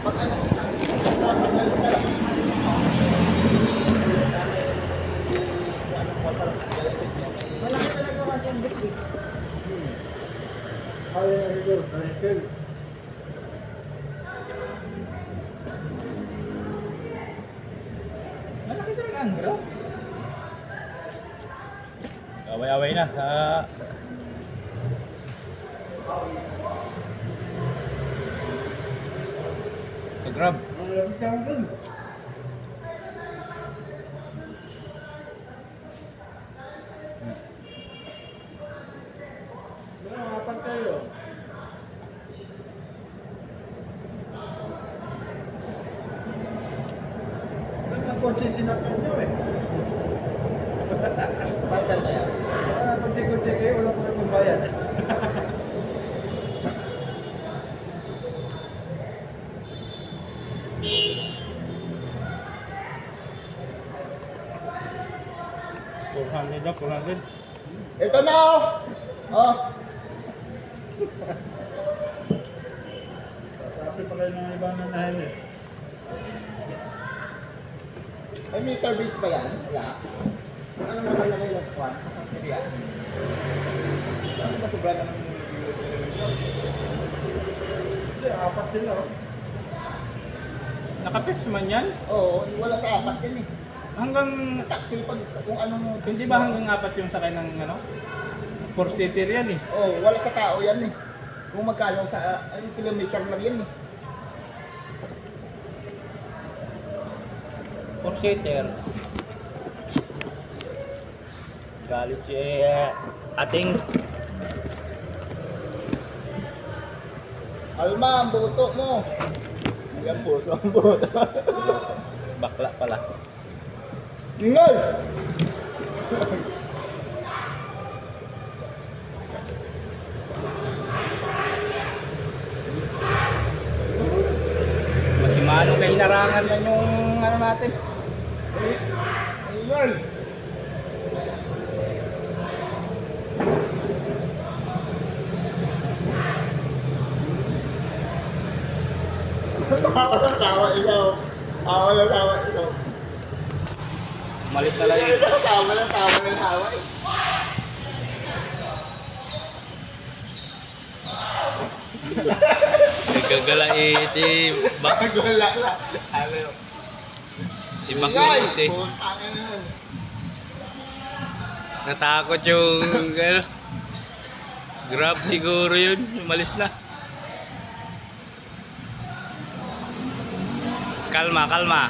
Pag ano, malaki talaga kasi ang bit eh. Kaya na rin yun, tripod. Malaki talaga ang bro. Away-away na sa Grab. Malaki ka dun. Apat kayo. Nagkakotse sinakyan nyo eh. Batal na yan. Kotse-kotse kayo, wala ko na pagbayad. $400 na, $400. Ito na oh! Oh! Sabi pa kayo ng ibang nanahin eh. May meter base ba yan? Wala. Ano nakalagay yung squat? Hindi yan. Kasi ba sobra naman yung hindi, apat sila oh. Nakapix man yan? Oo, wala sa apat yan eh. Hanggang, Taxi pag kung ano mo. hindi ba hanggang 4 yung sakay ng ano? 4-seater yan eh. Oo, wala sa tao yan eh. Kung magkano sa ay, kilometer lang yan eh. 4-seater. Galit si ating Alma, ang buto mo. Ayan po, so ang buto. bakla pala. Ingay! Masimanong kay hinarangan lang yung ano natin. Ingay! Tawa na tawa ikaw. Tawa na tawa ikaw. Malis na lang yun. Tawa na tawa eh. Nagkagala iti Wala na. Ano yun? si Baklos eh. Putang ina yun. Natakot yung ano. Grab siguro yun. Umalis na. Kalma, kalma.